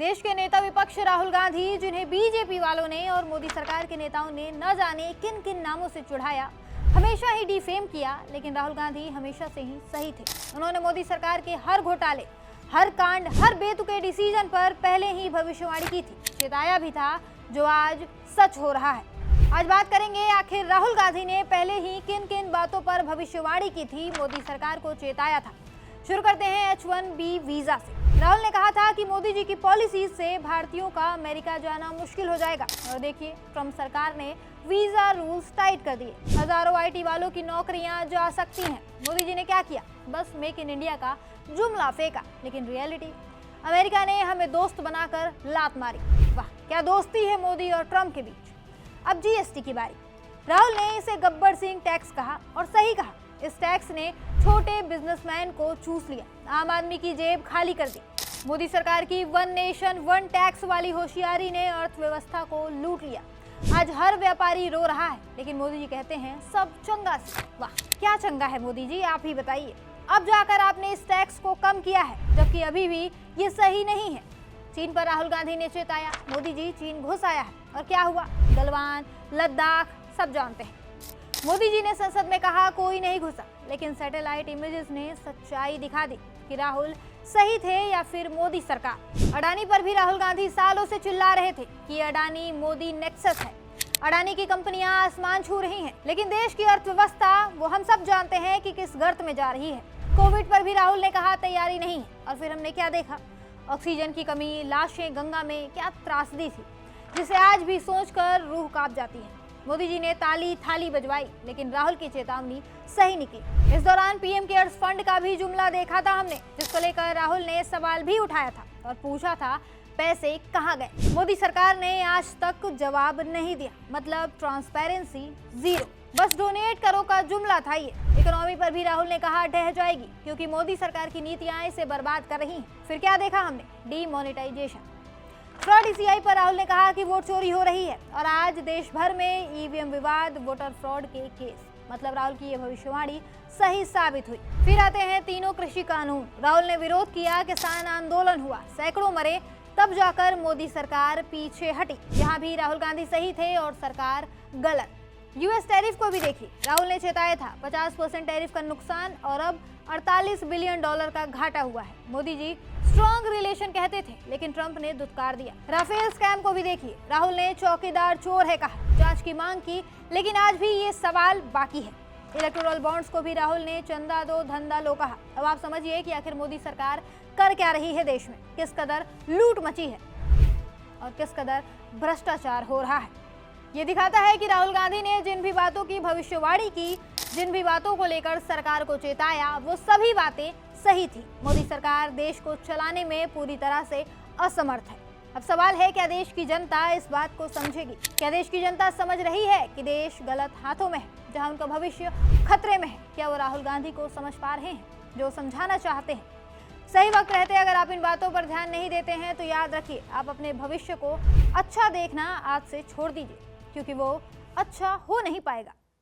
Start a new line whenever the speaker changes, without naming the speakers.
देश के नेता विपक्ष राहुल गांधी, जिन्हें बीजेपी वालों ने और मोदी सरकार के नेताओं ने न जाने किन किन नामों से चिढ़ाया, हमेशा ही डिफेम किया, लेकिन राहुल गांधी हमेशा से ही सही थे। उन्होंने मोदी सरकार के हर घोटाले, हर कांड, हर बेतुके डिसीजन पर पहले ही भविष्यवाणी की थी, चेताया भी था, जो आज सच हो रहा है। आज बात करेंगे आखिर राहुल गांधी ने पहले ही किन किन बातों पर भविष्यवाणी की थी, मोदी सरकार को चेताया था। शुरू करते हैं H1B वीजा से। राहुल ने कहा था कि मोदी जी की पॉलिसी से भारतीयों का अमेरिका जाना मुश्किल हो जाएगा, और देखिए ट्रंप सरकार ने वीजा रूल्स टाइट कर दिए। हजारों IT वालों की नौकरियां जा सकती हैं। मोदी जी ने क्या किया? बस मेक इन इंडिया का जुमला फेंका, लेकिन रियलिटी, अमेरिका ने हमें दोस्त बनाकर लात मारी। वाह, क्या दोस्ती है मोदी और ट्रंप के बीच। अब GST की बारी। राहुल ने इसे गब्बर सिंह टैक्स कहा, और सही कहा। इस टैक्स ने छोटे बिजनेसमैन को चूस लिया, आम आदमी की जेब खाली कर दी। मोदी सरकार की वन नेशन वन टैक्स वाली होशियारी ने अर्थव्यवस्था को लूट लिया। आज हर व्यापारी रो रहा है, लेकिन मोदी जी कहते हैं सब चंगा से। वाह, क्या चंगा है मोदी जी, आप ही बताइए। अब जाकर आपने इस टैक्स को कम किया है, जबकि अभी भी ये सही नहीं है। चीन पर राहुल गांधी ने चेताया, मोदी जी चीन घुस आया है, और क्या हुआ? गलवान, लद्दाख, सब जानते हैं। मोदी जी ने संसद में कहा कोई नहीं घुसा, लेकिन सैटेलाइट इमेजेस ने सच्चाई दिखा दी कि राहुल सही थे या फिर मोदी सरकार। अडानी पर भी राहुल गांधी सालों से चिल्ला रहे थे कि अडानी मोदी नेक्सस है, अडानी की कंपनियां आसमान छू रही हैं, लेकिन देश की अर्थव्यवस्था वो हम सब जानते हैं कि किस गर्त में जा रही है। कोविड पर भी राहुल ने कहा तैयारी नहीं है, और फिर हमने क्या देखा? ऑक्सीजन की कमी, लाशें गंगा में, क्या त्रासदी थी, जिसे आज भी सोचकर रूह कांप जाती है। मोदी जी ने ताली थाली बजवाई, लेकिन राहुल की चेतावनी सही निकली। इस दौरान PM केयर्स फंड का भी जुमला देखा था हमने, जिसको लेकर राहुल ने सवाल भी उठाया था और पूछा था पैसे कहाँ गए। मोदी सरकार ने आज तक जवाब नहीं दिया, मतलब ट्रांसपेरेंसी जीरो। बस डोनेट करो का जुमला था ये। इकोनॉमी पर भी राहुल ने कहा ढह जाएगी, क्योंकि मोदी सरकार की नीतियां इसे बर्बाद कर रही हैं। फिर क्या देखा हमने? डीमोनेटाइजेशन। फ्रॉड ECI पर राहुल ने कहा कि वोट चोरी हो रही है, और आज देश भर में EVM विवाद, वोटर फ्रॉड के केस। मतलब राहुल की ये भविष्यवाणी सही साबित हुई। फिर आते हैं तीनों कृषि कानून। राहुल ने विरोध किया, किसान आंदोलन हुआ, सैकड़ों मरे, तब जाकर मोदी सरकार पीछे हटी। यहाँ भी राहुल गांधी सही थे और सरकार गलत। US टैरिफ को भी देखिए, राहुल ने चेताया था 50% टैरिफ का नुकसान, और अब $48 बिलियन का घाटा हुआ है। मोदी जी स्ट्रॉन्ग रिलेशन कहते थे, लेकिन ट्रंप ने दुत्कार दिया। राफेल स्कैम को भी देखिए, राहुल ने चौकीदार चोर है कहा, जांच की मांग की, लेकिन आज भी ये सवाल बाकी है। इलेक्टोरल बॉन्ड्स को भी राहुल ने चंदा दो धंधा लो कहा। अब आप समझिए कि आखिर मोदी सरकार कर क्या रही है देश में, किस कदर लूट मची है और किस कदर भ्रष्टाचार हो रहा है। ये दिखाता है कि राहुल गांधी ने जिन भी बातों की भविष्यवाणी की, जिन भी बातों को लेकर सरकार को चेताया, वो सभी बातें सही थी। मोदी सरकार देश को चलाने में पूरी तरह से असमर्थ है। अब सवाल है, क्या देश की जनता इस बात को समझेगी? क्या देश की जनता समझ रही है कि देश गलत हाथों में है, जहां उनका भविष्य खतरे में है? क्या वो राहुल गांधी को समझ पा रहे हैं, जो समझाना चाहते हैं? सही वक्त रहते अगर आप इन बातों पर ध्यान नहीं देते हैं, तो याद रखिए, आप अपने भविष्य को अच्छा देखना आज से छोड़ दीजिए, क्योंकि वो अच्छा हो नहीं पाएगा।